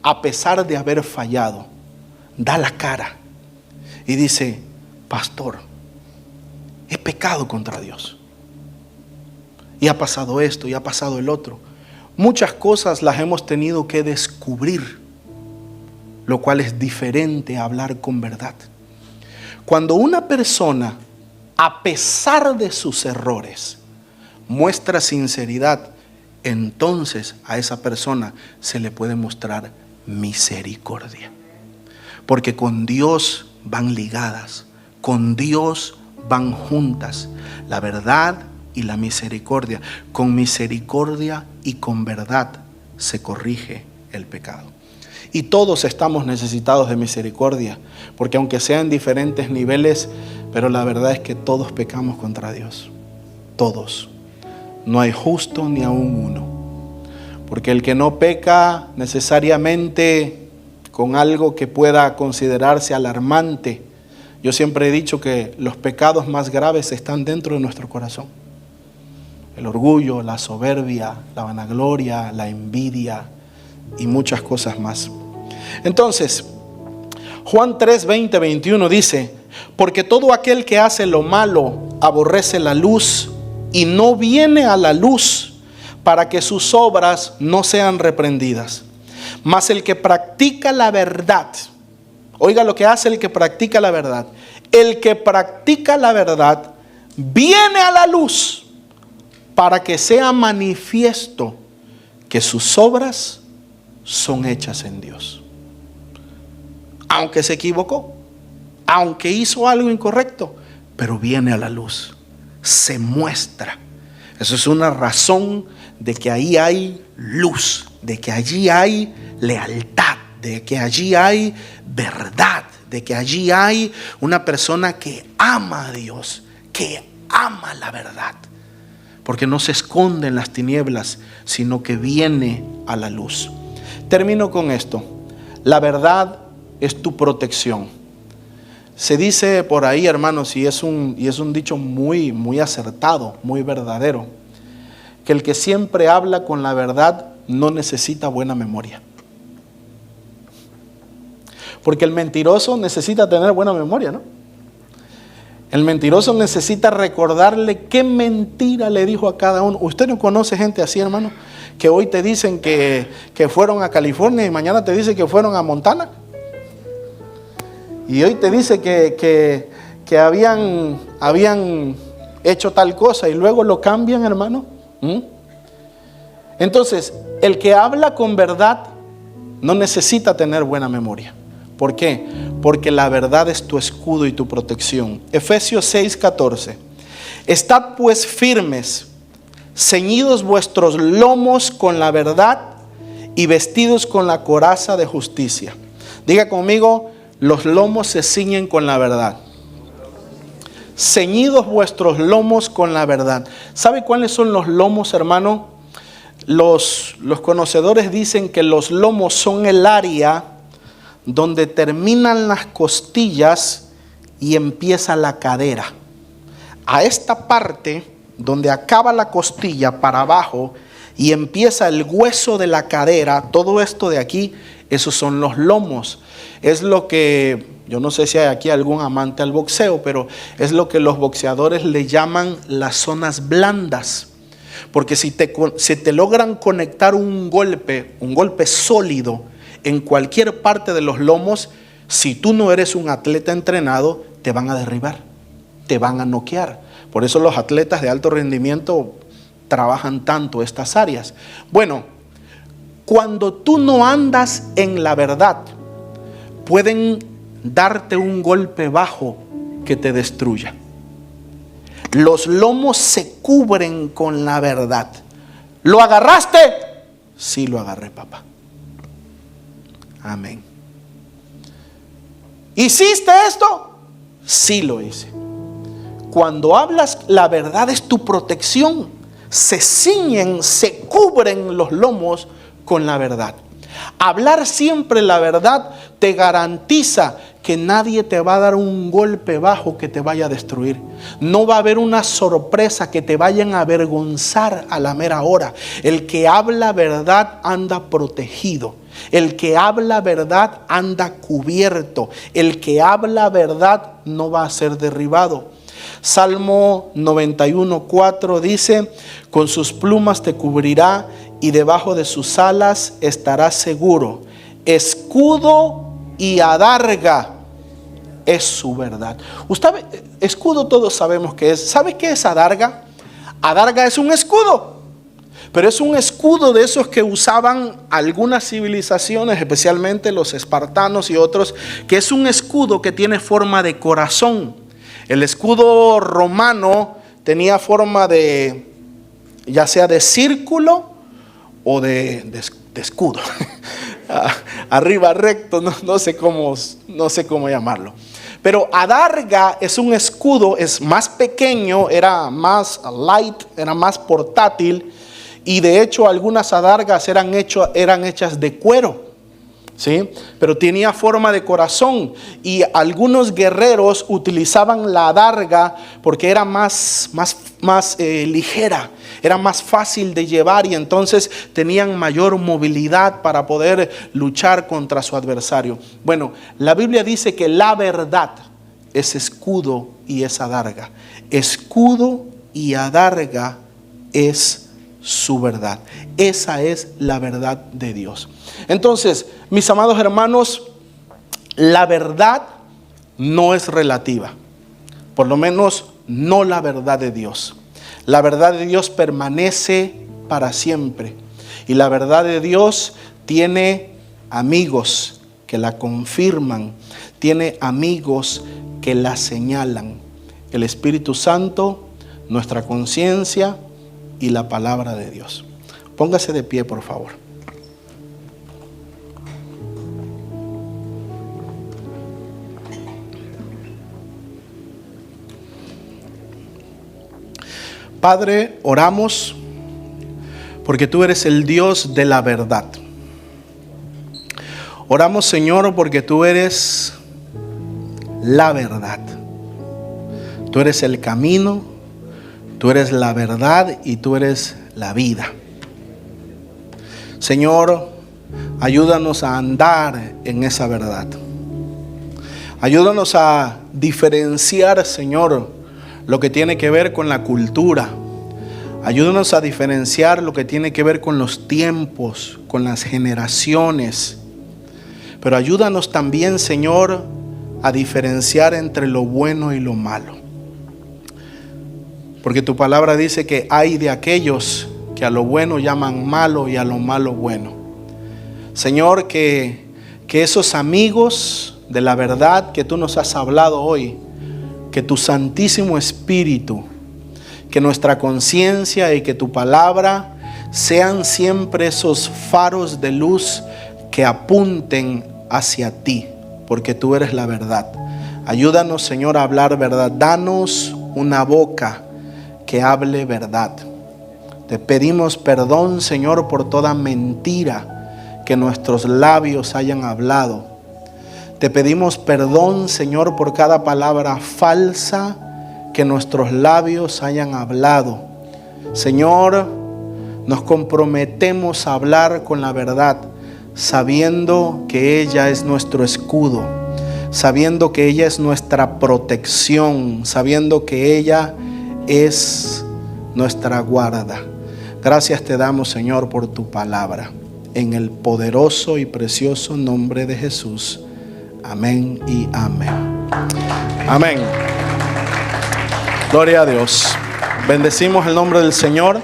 a pesar de haber fallado, da la cara y dice, pastor, he pecado contra Dios. Y ha pasado esto y ha pasado el otro. Muchas cosas las hemos tenido que descubrir, lo cual es diferente a hablar con verdad. Cuando una persona, a pesar de sus errores, muestra sinceridad, entonces a esa persona se le puede mostrar misericordia. Porque con Dios van ligadas, con Dios van juntas, la verdad y la misericordia. Con misericordia y con verdad se corrige el pecado. Y todos estamos necesitados de misericordia, porque aunque sean diferentes niveles, pero la verdad es que todos pecamos contra Dios. Todos. No hay justo ni aún uno. Porque el que no peca necesariamente con algo que pueda considerarse alarmante, Yo siempre he dicho que los pecados más graves están dentro de nuestro corazón. El orgullo, la soberbia, la vanagloria, la envidia y muchas cosas más. Entonces, Juan 3, 20, 21 dice: porque todo aquel que hace lo malo aborrece la luz y no viene a la luz para que sus obras no sean reprendidas. Mas el que practica la verdad, oiga lo que hace el que practica la verdad. El que practica la verdad viene a la luz para que sea manifiesto que sus obras son hechas en Dios. Aunque se equivocó, aunque hizo algo incorrecto, pero viene a la luz, se muestra. Eso es una razón de que ahí hay luz, de que allí hay lealtad, de que allí hay verdad, de que allí hay una persona que ama a Dios, que ama la verdad, porque no se esconde en las tinieblas, sino que viene a la luz. Termino con esto: la verdad es tu protección. Se dice por ahí, hermanos, y es un dicho muy, muy acertado, muy verdadero, que el que siempre habla con la verdad no necesita buena memoria. Porque el mentiroso necesita tener buena memoria, ¿no? El mentiroso necesita recordarle qué mentira le dijo a cada uno. ¿Usted no conoce gente así, hermano? Que hoy te dicen que fueron a California y mañana te dicen que fueron a Montana. Y hoy te dice que habían hecho tal cosa y luego lo cambian, hermano. Entonces, el que habla con verdad no necesita tener buena memoria. ¿Por qué? Porque la verdad es tu escudo y tu protección. Efesios 6:14. Estad pues firmes, ceñidos vuestros lomos con la verdad y vestidos con la coraza de justicia. Diga conmigo: los lomos se ciñen con la verdad. Ceñidos vuestros lomos con la verdad. ¿Sabe cuáles son los lomos, hermano? Los conocedores dicen que los lomos son el área donde terminan las costillas y empieza la cadera. A esta parte donde acaba la costilla para abajo y empieza el hueso de la cadera, todo esto de aquí, esos son los lomos. Es lo que, yo no sé si hay aquí algún amante al boxeo, pero es lo que los boxeadores le llaman las zonas blandas. Porque si te logran conectar un golpe sólido en cualquier parte de los lomos, si tú no eres un atleta entrenado, te van a derribar, te van a noquear. Por eso los atletas de alto rendimiento trabajan tanto estas áreas. Bueno, cuando tú no andas en la verdad, pueden darte un golpe bajo que te destruya. Los lomos se cubren con la verdad. ¿Lo agarraste? Sí, lo agarré, papá. Amén. ¿Hiciste esto? Sí, lo hice. Cuando hablas, la verdad es tu protección. Se ciñen, se cubren los lomos con la verdad. Hablar siempre la verdad te garantiza que nadie te va a dar un golpe bajo que te vaya a destruir. No va a haber una sorpresa que te vayan a avergonzar a la mera hora. El que habla verdad anda protegido. El que habla verdad anda cubierto. El que habla verdad no va a ser derribado. Salmo 91:4 dice: con sus plumas te cubrirá y debajo de sus alas estarás seguro. Escudo y adarga es su verdad. Usted, escudo todos sabemos que es. ¿Sabe qué es adarga? Adarga es un escudo. Pero es un escudo de esos que usaban algunas civilizaciones, especialmente los espartanos y otros, que es un escudo que tiene forma de corazón. El escudo romano tenía forma de, ya sea de círculo o de escudo. Arriba recto, no sé cómo llamarlo. Pero adarga es un escudo, es más pequeño, era más light, era más portátil. Y de hecho algunas adargas eran hechas de cuero. ¿sí? Pero tenía forma de corazón, y algunos guerreros utilizaban la adarga porque era más ligera, era más fácil de llevar, y entonces tenían mayor movilidad para poder luchar contra su adversario. Bueno, la Biblia dice que la verdad es escudo y es adarga. Escudo y adarga es su verdad. Esa es la verdad de Dios. Entonces, mis amados hermanos, la verdad no es relativa. Por lo menos no la verdad de Dios. La verdad de Dios permanece para siempre. Y la verdad de Dios tiene amigos que la confirman. Tiene amigos que la señalan. El Espíritu Santo, nuestra conciencia y la palabra de Dios. Póngase de pie, por favor. Padre, oramos porque tú eres el Dios de la verdad. Oramos, Señor, porque tú eres la verdad. Tú eres el camino, tú eres la verdad y tú eres la vida. Señor, ayúdanos a andar en esa verdad. Ayúdanos a diferenciar, Señor, lo que tiene que ver con la cultura. Ayúdanos a diferenciar lo que tiene que ver con los tiempos, con las generaciones. Pero ayúdanos también, Señor, a diferenciar entre lo bueno y lo malo. Porque tu palabra dice que hay de aquellos que a lo bueno llaman malo y a lo malo bueno. Señor, que esos amigos de la verdad que tú nos has hablado hoy, que tu Santísimo Espíritu, que nuestra conciencia y que tu palabra sean siempre esos faros de luz que apunten hacia ti, porque tú eres la verdad. Ayúdanos, Señor, a hablar verdad. Danos una boca que hable verdad. Te pedimos perdón, Señor, por toda mentira que nuestros labios hayan hablado. Te pedimos perdón, Señor, por cada palabra falsa que nuestros labios hayan hablado. Señor, nos comprometemos a hablar con la verdad, sabiendo que ella es nuestro escudo, sabiendo que ella es nuestra protección, sabiendo que ella es nuestra guarda. Gracias te damos, Señor, por tu palabra. En el poderoso y precioso nombre de Jesús. Amén y amén. Amén. Gloria a Dios. Bendecimos el nombre del Señor.